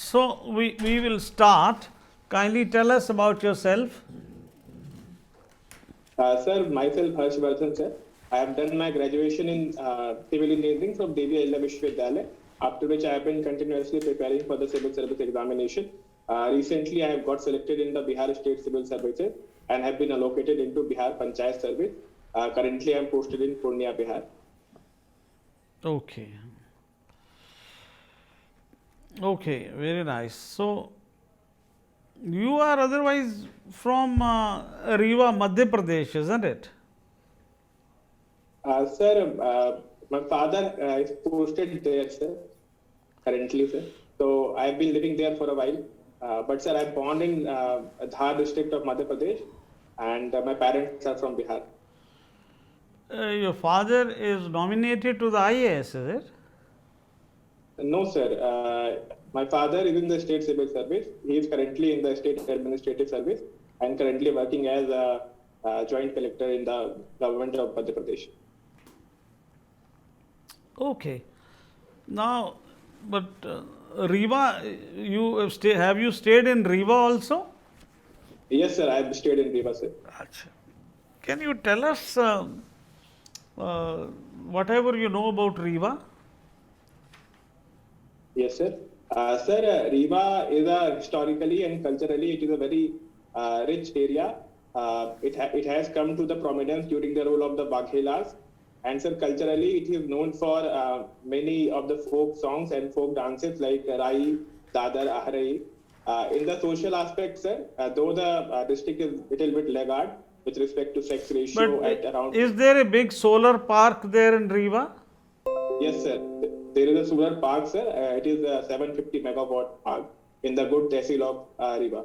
So, we will start. Kindly tell us about yourself. Sir, myself Harsh Bardhan, sir. I have done my graduation in civil engineering from Devi Ahilya Vishwavidyalaya, after which I have been continuously preparing for the civil service examination. Recently, I have got selected in the Bihar State Civil Services and have been allocated into Bihar Panchayat Service. Currently, I am posted in Purnia, Bihar. Okay. Okay, very nice. So, you are otherwise from Rewa, Madhya Pradesh, isn't it? Sir, my father is posted there, sir, currently, sir. So I have been living there for a while. But, sir, I am born in Dhar district of Madhya Pradesh, and my parents are from Bihar. Your father is nominated to the IAS, is it? No, sir. My father is in the state civil service. He is currently in the state administrative service and currently working as a joint collector in the government of Madhya Pradesh. Okay. Now, but Rewa, have you stayed in Rewa also? Yes, sir. I have stayed in Riva, sir. Achha. Can you tell us whatever you know about Rewa? Yes, sir. Sir, Riva is a historically and culturally, it is a very rich area. It has come to the prominence during the rule of the Baghelas. And, sir, culturally, it is known for many of the folk songs and folk dances like Rai, Dadar, Ahrai. In the social aspect, sir, though the district is a little bit laggard with respect to sex ratio But at around. is there a big solar park there in Rewa? Yes, sir. There is a solar park, sir. It is a 750 megawatt park in the good tehsil of Riva.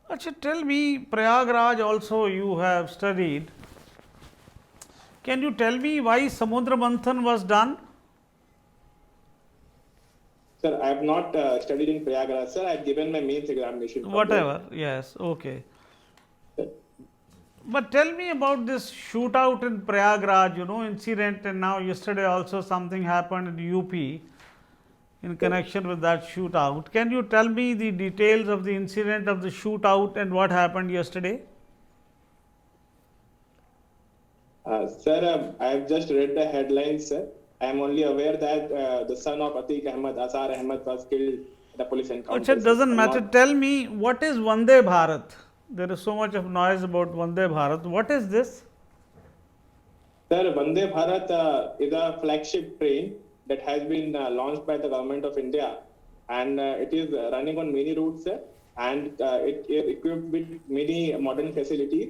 Achha, tell me, Prayagraj also you have studied. Can you tell me why Samudra Manthan was done? Sir, I have not studied in Prayagraj, sir. I have given my mains examination. from Whatever, yes, okay. there. But tell me about this shootout in Prayagraj, incident, and now yesterday also something happened in UP in connection with that shootout. Can you tell me the details of the incident of the shootout and what happened yesterday? Sir, I have just read the headlines, sir. I am only aware that the son of Atiq Ahmed, Asar Ahmed, was killed in a police encounter. It doesn't matter. Tell me, what is Vande Bharat? There is so much of noise about Vande Bharat. What is this? Sir, Vande Bharat is a flagship train that has been launched by the government of India, and it is running on many routes, sir, and it is equipped with many modern facilities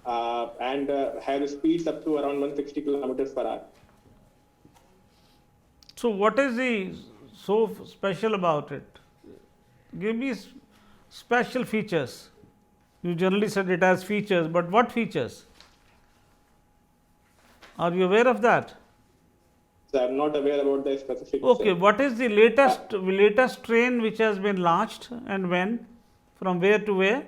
and has speeds up to around 160 kilometers per hour. So, what is the so special about it? Give me special features. You generally said it has features, but what features? Are you aware of that? So I am not aware about the specifics. Okay, sir. what is the latest train which has been launched and when? From where to where?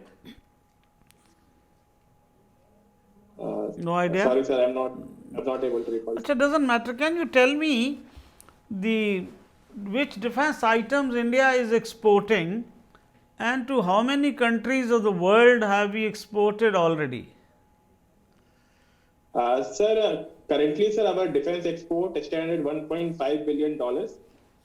No idea? Sorry, sir, I'm not able to recall. It doesn't matter. Can you tell me which defense items India is exporting and to how many countries of the world have we exported already? Sir, currently, sir, our defense export stand at $1.5 billion,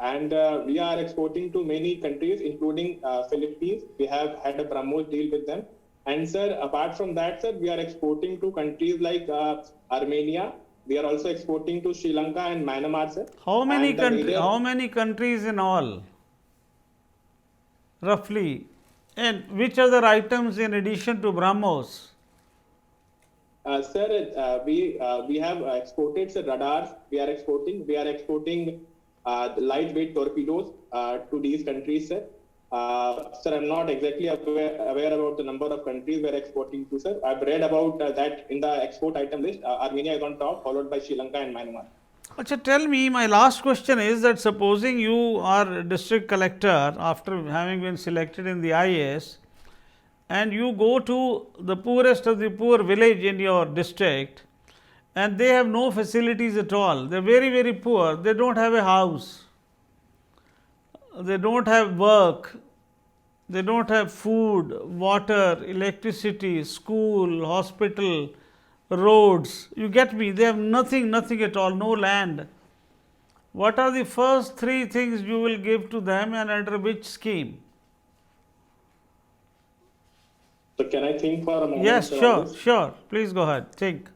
and we are exporting to many countries, including Philippines. We have had a BrahMos deal with them. And, sir, apart from that, sir, we are exporting to countries like Armenia. We are also exporting to Sri Lanka and Myanmar, sir. How many countries in all? Roughly. And which other items in addition to BrahMos? Sir, we have exported, sir, radars. We are exporting lightweight torpedoes to these countries, sir. Sir, I'm not exactly aware about the number of countries we are exporting to, sir. I've read about that in the export item list. Armenia is on top, followed by Sri Lanka and Myanmar. Achha, tell me, my last question is that supposing you are district collector after having been selected in the IAS and you go to the poorest of the poor village in your district and they have no facilities at all, they are very, very poor, they don't have a house. they don't have work, they don't have food, water, electricity, school, hospital, roads. You get me? They have nothing, nothing at all, no land. What are the first three things you will give to them and under which scheme? So can I think for a moment, Yes, sir, on sure, this? sure. Please go ahead. Think.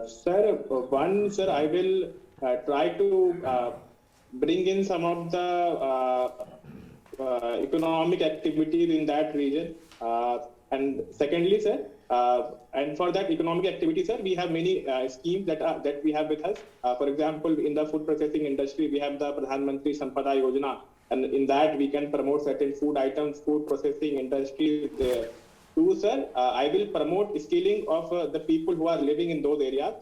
Sir, sir, I will try to bring in some of the economic activities in that region. And secondly, sir, and for that economic activity, sir, we have many schemes that we have with us. For example, in the food processing industry, we have the Pradhan Mantri Sampada Yojana, and in that we can promote certain food items, food processing industry there. Two, sir, I will promote skilling of the people who are living in those areas,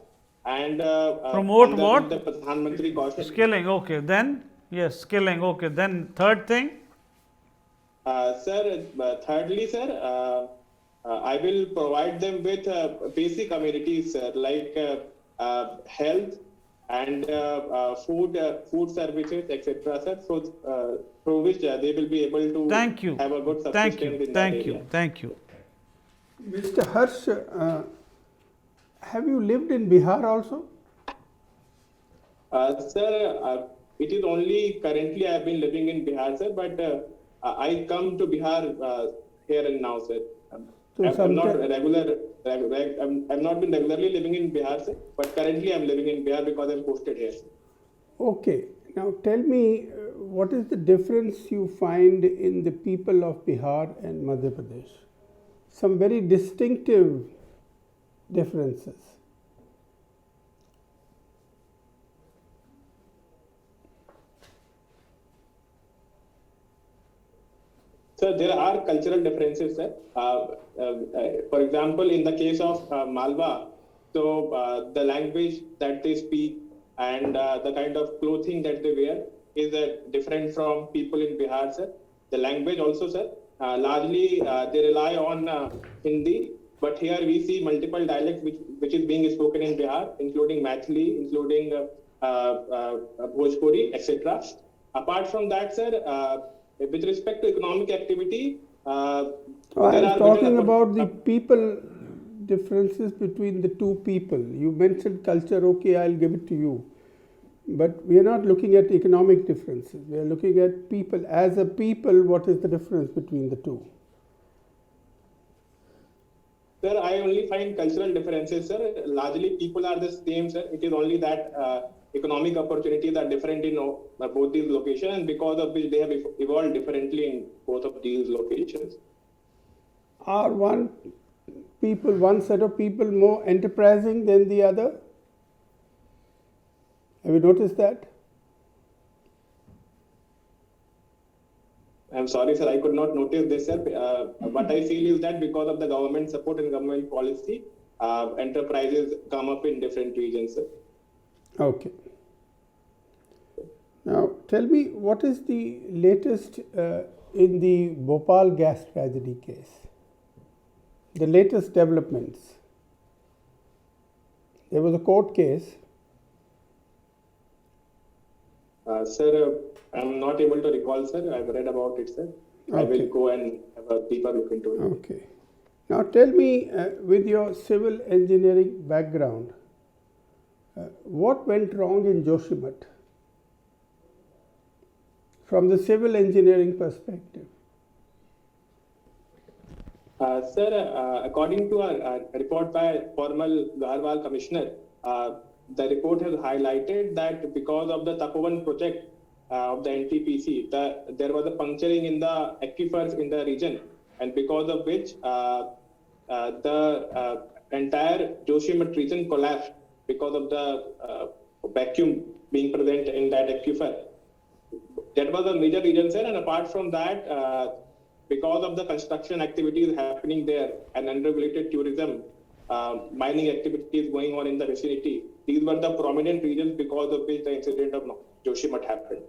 and Promote under what? the Pradhan Mantri Kaushal. Skilling. Okay. Then, yes, skilling. Okay. Then, third thing. Sir, thirdly, sir, I will provide them with basic amenities, sir, like health and food services, etc., sir. So, through which they will be able to Thank you. have a good Thank subsistence you. in that Thank area. you. Thank you. Mr. Harsh, have you lived in Bihar also? Sir, it is only currently I have been living in Bihar, sir, but I come to Bihar here and now, sir. I'm not I've not been regularly living in Bihar, sir, but currently I'm living in Bihar because I'm posted here, sir. Okay. Now tell me, what is the difference you find in the people of Bihar and Madhya Pradesh? Some very distinctive differences. So there are cultural differences, sir. For example, in the case of Malwa, so the language that they speak and the kind of clothing that they wear is different from people in Bihar, sir. The language also, sir. Largely they rely on Hindi, but here we see multiple dialects which is being spoken in Bihar, including Maithili, including Bhojpuri, etc. Apart from that, sir, with respect to economic activity, I'm there are talking about the people differences between the two people. You mentioned culture, okay, I'll give it to you. But we are not looking at economic differences. We are looking at people. As a people, what is the difference between the two? Sir, I only find cultural differences, sir. Largely, people are the same, sir. It is only that economic opportunities are different in both these locations, and because of which they have evolved differently in both of these locations. Are one set of people more enterprising than the other? Have you noticed that? I'm sorry, sir, I could not notice this, sir. What I feel is that because of the government support and government policy, enterprises come up in different regions, sir. Okay. Now, tell me, what is the latest in the Bhopal gas tragedy case? The latest developments. There was a court case. Sir, I'm not able to recall, sir. I've read about it, sir. I will go and have a deeper look into it. Okay. Now, tell me, with your civil engineering background, what went wrong in Joshimath from the civil engineering perspective? Sir, according to a report by former Garhwal Commissioner, the report has highlighted that because of the Tapovan project of the NTPC, there was a puncturing in the aquifers in the region, and because of which the entire Joshimath region collapsed because of the vacuum being present in that aquifer. That was a major reason, sir, and apart from that, because of the construction activities happening there and unregulated tourism, mining activities going on in the vicinity, these were the prominent reasons because of which the incident of Joshimath happened.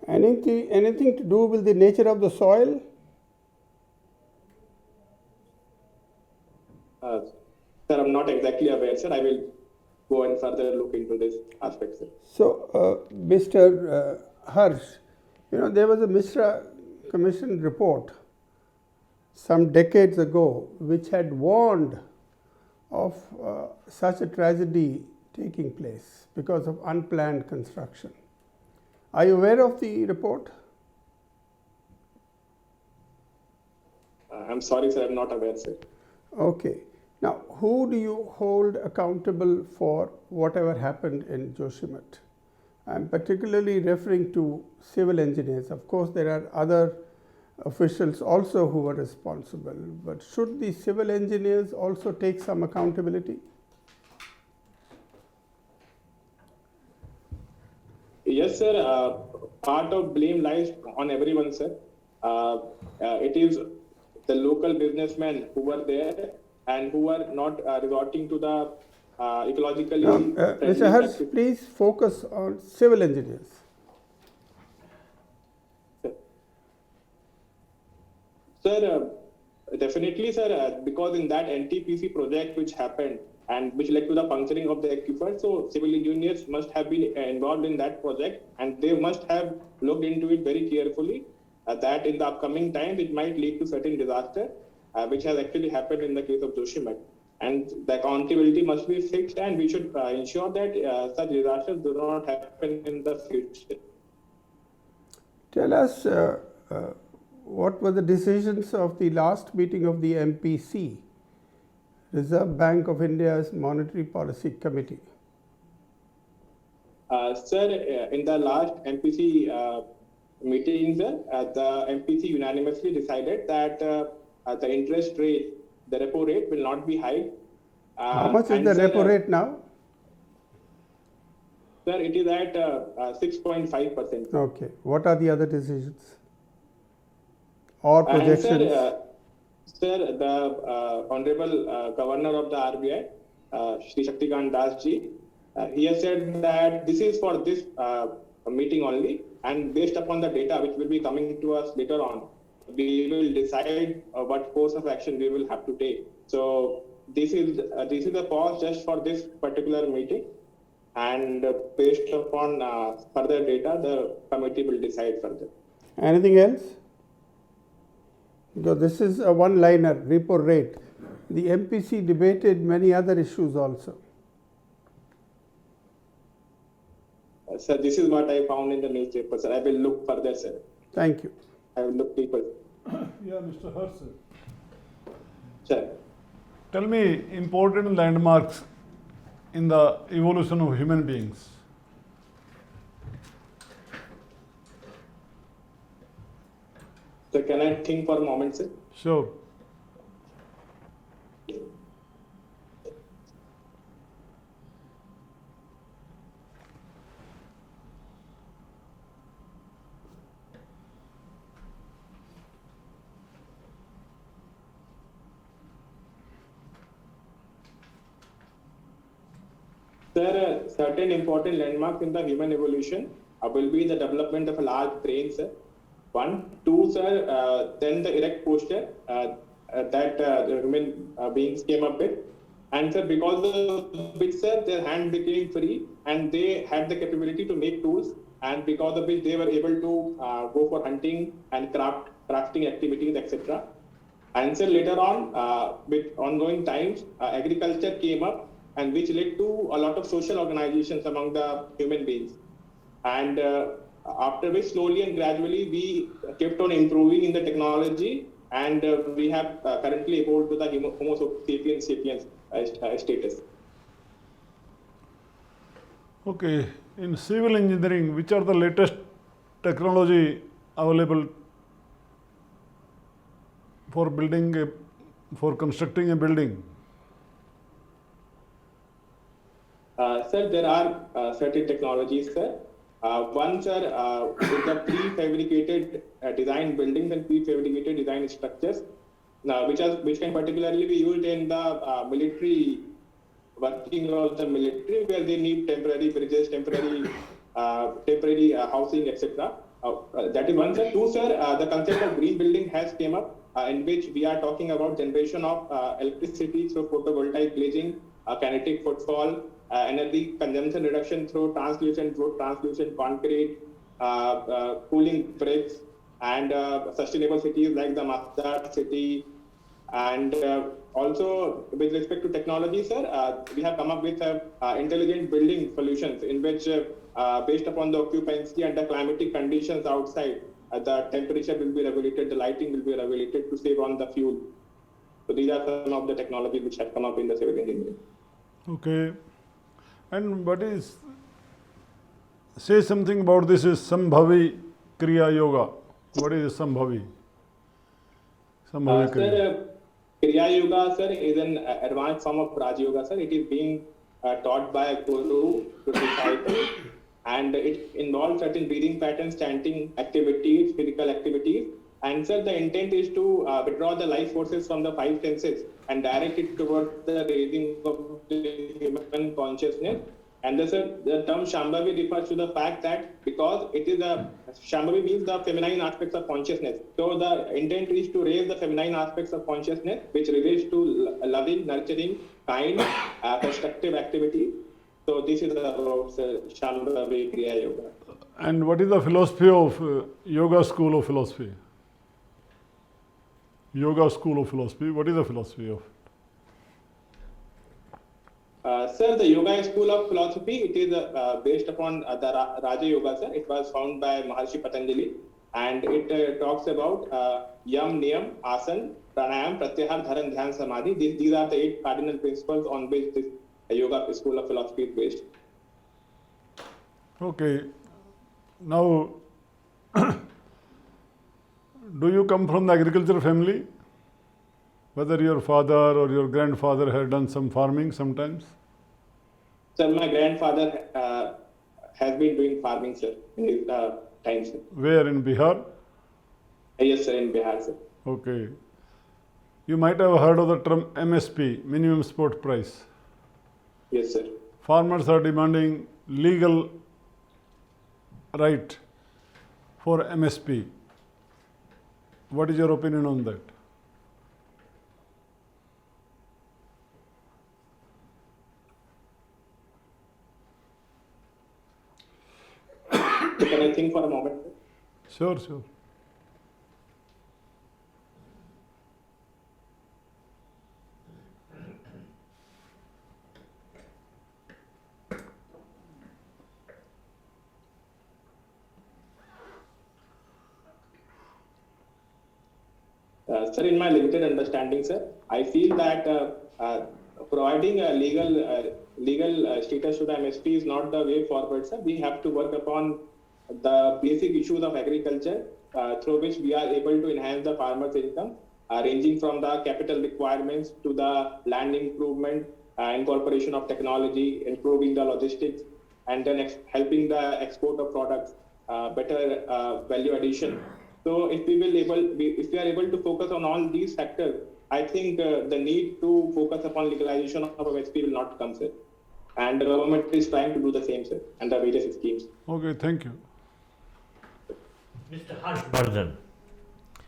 Anything to do with the nature of the soil? Sir, I'm not exactly aware, sir. I will go and further look into this aspect, sir. So, Mr. Harsh, there was a Mishra Commission report some decades ago which had warned of such a tragedy taking place because of unplanned construction. Are you aware of the report? I'm sorry, sir. I'm not aware, sir. Okay. Now, who do you hold accountable for whatever happened in Joshimat? I'm particularly referring to civil engineers. Of course, there are other officials also who are responsible, but should the civil engineers also take some accountability? Yes, sir. Part of blame lies on everyone, sir. It is the local businessmen who were there and who are not resorting to the ecologically friendly Mr. Harsh, practices. please focus on civil engineers. Sir, definitely, sir, because in that NTPC project which happened and which led to the puncturing of the aquifer, so civil engineers must have been involved in that project and they must have looked into it very carefully that in the upcoming times it might lead to certain disaster, which has actually happened in the case of Joshimat. And the accountability must be fixed and we should ensure that such disasters do not happen in the future. Tell us what were the decisions of the last meeting of the MPC, Reserve Bank of India's Monetary Policy Committee? Sir, in the last MPC meeting, sir, the MPC unanimously decided that the interest rate, the repo rate will not be high. How much is the repo rate now? Sir, it is at 6.5%. Okay. What are the other decisions or projections? Sir, the Honorable Governor of the RBI, Shri Shaktikant Das ji, he has said that this is for this meeting only, and based upon the data which will be coming to us later on, we will decide what course of action we will have to take. So this is a pause just for this particular meeting, and based upon further data, the committee will decide further. Anything else? Because this is a one-liner, repo rate. The MPC debated many other issues also. Sir, this is what I found in the newspaper, sir. I will look further, sir. Thank you. I will look deeper. Yeah, Mr. Harsh. Sir. Tell me important landmarks in the evolution of human beings. So can I think for a moment, sir? Sure. Sir, certain important landmarks in the human evolution will be the development of a large brain, sir. 1. 2, sir, then the erect posture that the human beings came up with. And sir, because of which, sir, their hand became free and they had the capability to make tools, and because of which they were able to go for hunting and crafting activities, etc. And sir, later on, with ongoing times, agriculture came up, and which led to a lot of social organizations among the human beings. And after which, slowly and gradually, we kept on improving in the technology, and we have currently evolved to the Homo sapiens status. Okay, in civil engineering, which are the latest technology available for constructing a building? Sir, there are certain technologies, sir. One, sir, with the prefabricated design buildings and prefabricated design structures, which can particularly be used in the military working of the military, where they need temporary bridges, temporary housing, etc. That is one, sir. Two, sir, the concept of green building has came up, in which we are talking about generation of electricity through photovoltaic glazing, kinetic footfall, energy consumption reduction through translucent concrete, cooling bricks, and sustainable cities like the Masdar city. And also, with respect to technology, sir, we have come up with intelligent building solutions in which, based upon the occupancy and the climatic conditions outside, the temperature will be regulated, the lighting will be regulated to save on the fuel. So these are some of the technologies which have come up in the civil engineering. Okay. And what is, say something about this is Sambhavi Kriya Yoga. What is Sambhavi? Sambhavi Kriya. Sir, Kriya Yoga, sir, is an advanced form of Raj Yoga, sir. It is being taught by a guru to disciple, and it involves certain breathing patterns, chanting activities, physical activities. And sir, the intent is to withdraw the life forces from the five senses and direct it towards the raising of the human consciousness. And the term Shambhavi refers to the fact that because it is Shambhavi means the feminine aspects of consciousness. So the intent is to raise the feminine aspects of consciousness, which relates to loving, nurturing, kind, constructive activity. So this is about Shambhavi Kriya Yoga. And what is the philosophy of Yoga School of Philosophy? Yoga School of Philosophy, what is the philosophy of? Sir, the Yoga School of Philosophy, it is based upon the Raja Yoga, sir. It was founded by Maharshi Patanjali, and it talks about Yam, Niyam, Asan, Pranayam, Pratyahar, Dharan, Dhyan, Samadhi. These are the 8 cardinal principles on which this Yoga School of Philosophy is based. Okay. Now, do you come from the agriculture family? Whether your father or your grandfather had done some farming sometimes? Sir, my grandfather has been doing farming, sir, in his time, sir. Where, in Bihar? Yes, sir, in Bihar, sir. Okay. You might have heard of the term MSP, minimum support price. Yes, sir. Farmers are demanding legal right for MSP. What is your opinion on that? Can I think for a moment? Sure, sure. Sir, in my limited understanding, sir, I feel that providing a legal status to the MSP is not the way forward, sir. We have to work upon the basic issues of agriculture through which we are able to enhance the farmer's income, ranging from the capital requirements to the land improvement, incorporation of technology, improving the logistics, and then helping the export of products, better value addition. So if we are able to focus on all these factors, I think the need to focus upon legalization of MSP will not come, sir. And the government is trying to do the same, sir, and the various schemes. Okay, thank you. Mr. Harsh Bardhan,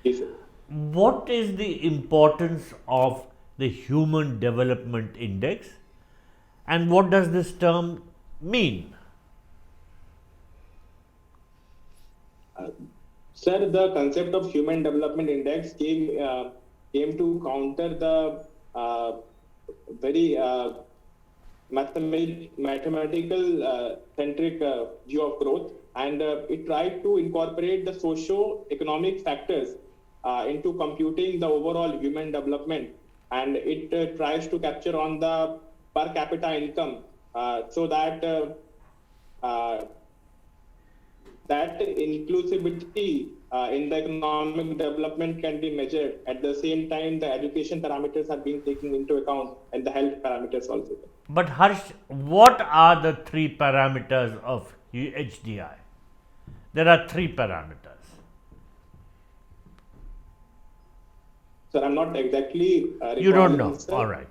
Yes, sir. what is the importance of the Human Development Index and what does this term mean? Sir, the concept of Human Development Index came to counter the very mathematical centric view of growth, and it tried to incorporate the socio-economic factors into computing the overall human development, and it tries to capture on the per capita income so that that inclusivity in the economic development can be measured. At the same time, the education parameters are being taken into account and the health parameters also. But Harsh, what are the 3 parameters of HDI? There are 3 parameters. Sir, I'm not exactly You don't recalling, know. sir. All right.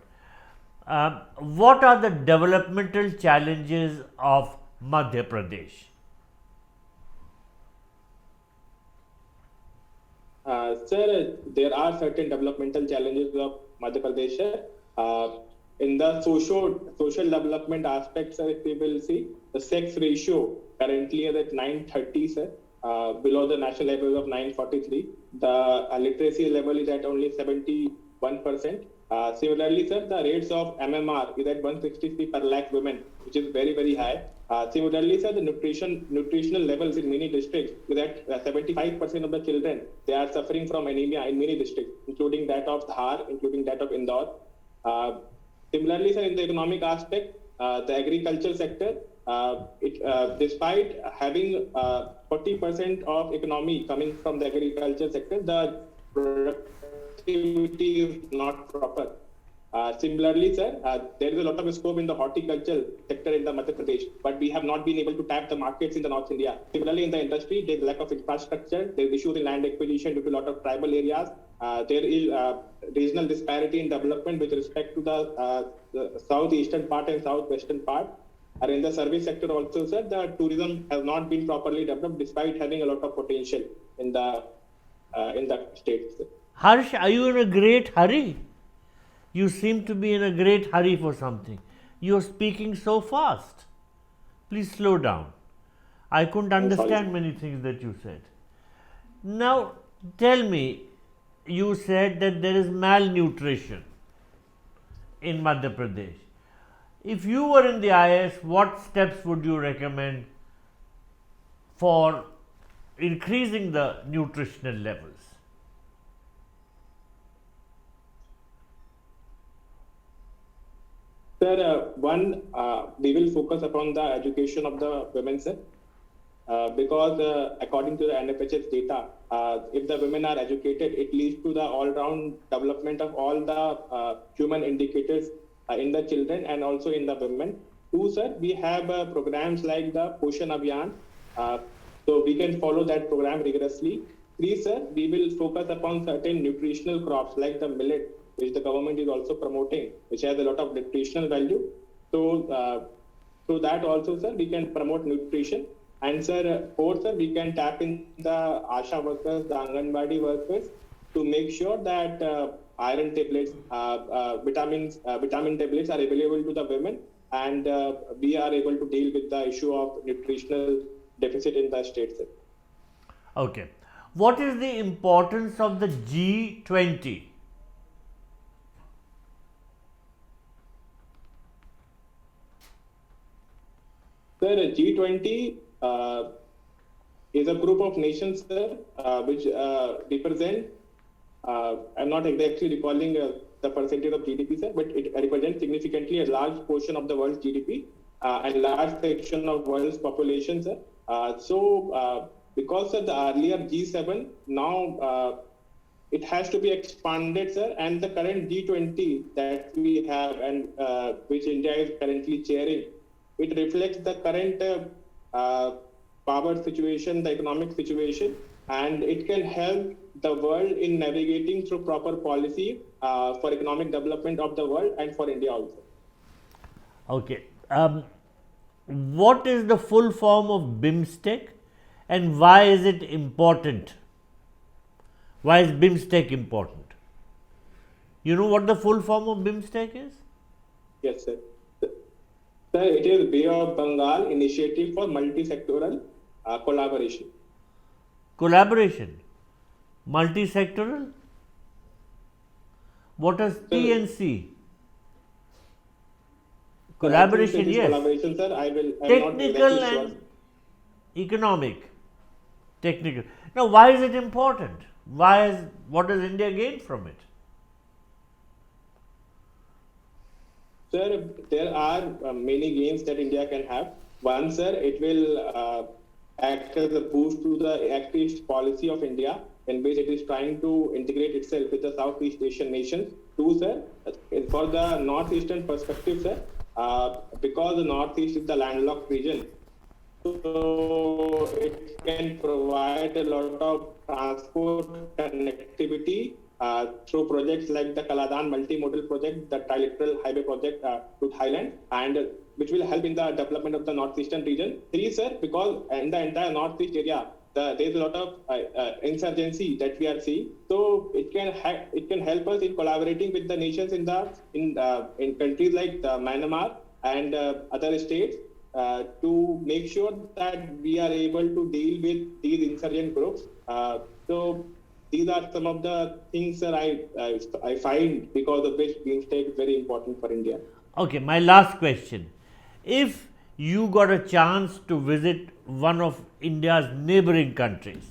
What are the developmental challenges of Madhya Pradesh? Sir, there are certain developmental challenges of Madhya Pradesh. Sir. In the social development aspect, sir, if we will see, the sex ratio currently is at 930, sir, below the national level of 943. The literacy level is at only 71%. Similarly, sir, the rates of MMR is at 163 per lakh women, which is very, very high. Similarly, sir, the nutritional levels in many districts is at 75% of the children, they are suffering from anemia in many districts, including that of Dhar, including that of Indore. Similarly, sir, in the economic aspect, the agriculture sector, despite having 40% of economy coming from the agriculture sector, the productivity is not proper. Similarly, sir, there is a lot of scope in the horticulture sector in the Madhya Pradesh, but we have not been able to tap the markets in the North India. Similarly, in the industry, there is lack of infrastructure, there is issues in land acquisition due to a lot of tribal areas. There is regional disparity in development with respect to the southeastern part and southwestern part. And in the service sector also, sir, the tourism has not been properly developed despite having a lot of potential in the states. Harsh, are you in a great hurry? You seem to be in a great hurry for something. You are speaking so fast. Please slow down. I couldn't understand many things that you said. Now, tell me, you said that there is malnutrition in Madhya Pradesh. If you were in the IAS, what steps would you recommend for increasing the nutritional levels? Sir, we will focus upon the education of the women, sir, because according to the NFHS data, if the women are educated, it leads to the all-round development of all the human indicators in the children and also in the women. Two, sir, we have programs like the Poshan Abhiyan, so we can follow that program rigorously. Three, sir, we will focus upon certain nutritional crops like the millet, which the government is also promoting, which has a lot of nutritional value. So, through that also, sir, we can promote nutrition. And sir, fourth, sir, we can tap in the ASHA workers, the Anganwadi workers, to make sure that iron tablets, vitamin tablets are available to the women, and we are able to deal with the issue of nutritional deficit in the state, sir. Okay. What is the importance of the G20? Sir, G20 is a group of nations, sir, which represent, I'm not exactly recalling the percentage of GDP, sir, but it represents significantly a large portion of the world's GDP and large section of world's population, sir. Because of the earlier G7, now it has to be expanded, sir, and the current G20 that we have and which India is currently chairing, it reflects the current power situation, the economic situation, and it can help the world in navigating through proper policy for economic development of the world and for India also. Okay. What is the full form of BIMSTEC and why is it important? Why is BIMSTEC important? You know what the full form of BIMSTEC is? Yes, sir. Sir, it is Bay of Bengal Initiative for Multi-Sectoral Collaboration. Collaboration? Multi-sectoral? What is TNC? Collaboration, yes. Collaboration, sir. I will Technical not and economic. Technical. Now, why is it important? What does India gain from it? Sir, there are many gains that India can have. One, sir, it will act as a boost to the Act East policy of India, in which it is trying to integrate itself with the Southeast Asian nations. Two, sir, for the Northeastern perspective, sir, because the Northeast is the landlocked region, so it can provide a lot of transport connectivity through projects like the Kaladan multimodal project, the trilateral highway project to Thailand, and which will help in the development of the northeastern region. Three, sir, because in the entire northeast area, there's a lot of insurgency that we are seeing. So it can help us in collaborating with the nations in countries like Myanmar and other states to make sure that we are able to deal with these insurgent groups. So these are some of the things that I find because of which BIMSTEC is very important for India. Okay, my last question. If you got a chance to visit one of India's neighboring countries,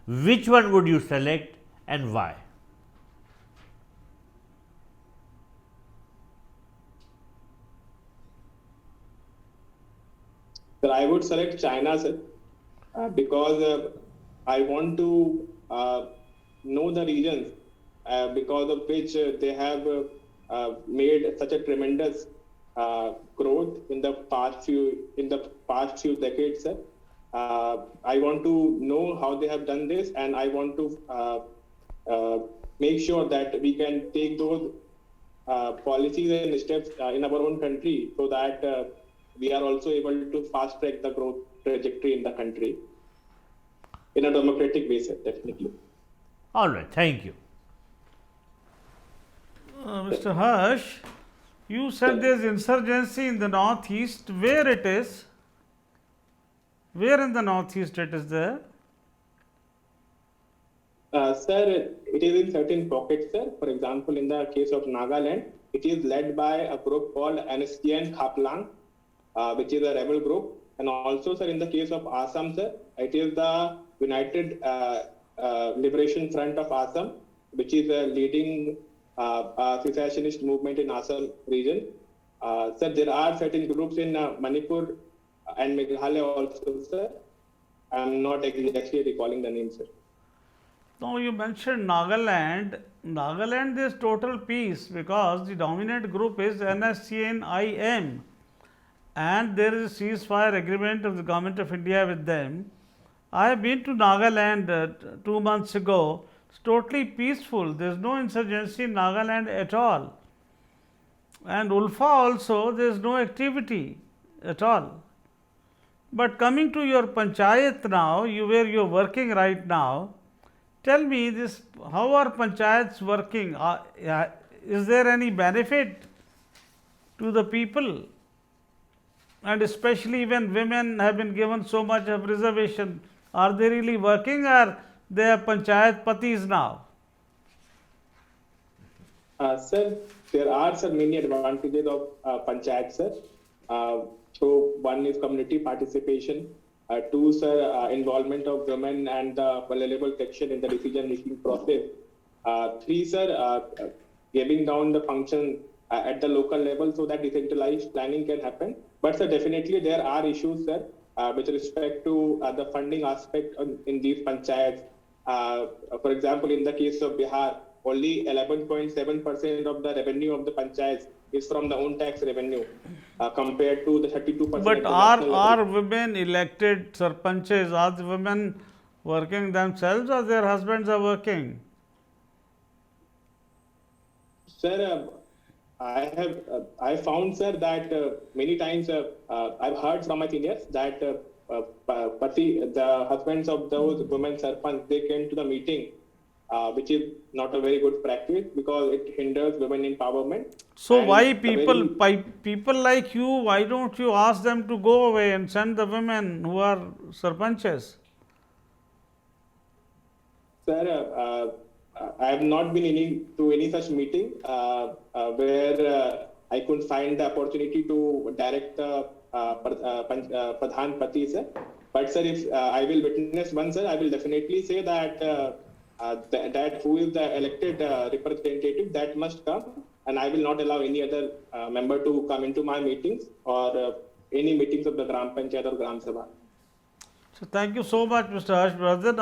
which one would you select and why? So I would select China, sir, because I want to know the regions because of which they have made such a tremendous growth in the past few decades, sir. I want to know how they have done this, and I want to make sure that we can take those policies and steps in our own country so that we are also able to fast track the growth trajectory in the country in a democratic way, sir, definitely. All right, thank you. Mr. Harsh, you said there is insurgency in the northeast. Where it is? Where in the northeast it is there? Sir, it is in certain pockets, sir. For example, in the case of Nagaland, it is led by a group called NSTN Khaplang, which is a rebel group. And also, sir, in the case of Assam, sir, it is the United Liberation Front of Assam, which is a leading secessionist movement in Assam region. Sir, there are certain groups in Manipur and Meghalaya also, sir. I'm not exactly recalling the name, sir. No, you mentioned Nagaland. Nagaland is total peace because the dominant group is NSCN-IM and there is a ceasefire agreement of the government of India with them. I have been to Nagaland 2 months ago. It's totally peaceful. There is no insurgency in Nagaland at all. And Ulfa also, there is no activity at all. But coming to your panchayat now, where you are working right now, tell me this: how are panchayats working? Is there any benefit to the people? And especially when women have been given so much of reservation, are they really working or they are panchayat patis now? Sir, there are many advantages of panchayat, sir. So one is community participation. Two, sir, involvement of women and the vulnerable section in the decision-making process. Three, sir, giving down the function at the local level so that decentralized planning can happen. But, sir, definitely there are issues, sir, with respect to the funding aspect in these panchayats. For example, in the case of Bihar, only 11.7% of the revenue of the panchayats is from the own tax revenue compared to the 32%. But are women elected sarpanches? Are the women working themselves or their husbands are working? Sir, I found, sir, that many times I've heard from my seniors that the husbands of those women sarpanch, they came to the meeting, which is not a very good practice because it hinders women empowerment. So And why people like you, why don't you ask them to go away and send the women who are sarpanches? Sir, I have not been to any such meeting where I could find the opportunity to direct the Pradhan Pati, sir. But, sir, if I will witness one, sir, I will definitely say that that who is the elected representative, that must come, and I will not allow any other member to come into my meetings or any meetings of the Gram Panchayat or Gram Sabha. So thank you so much, Mr. Harsh Bardhan.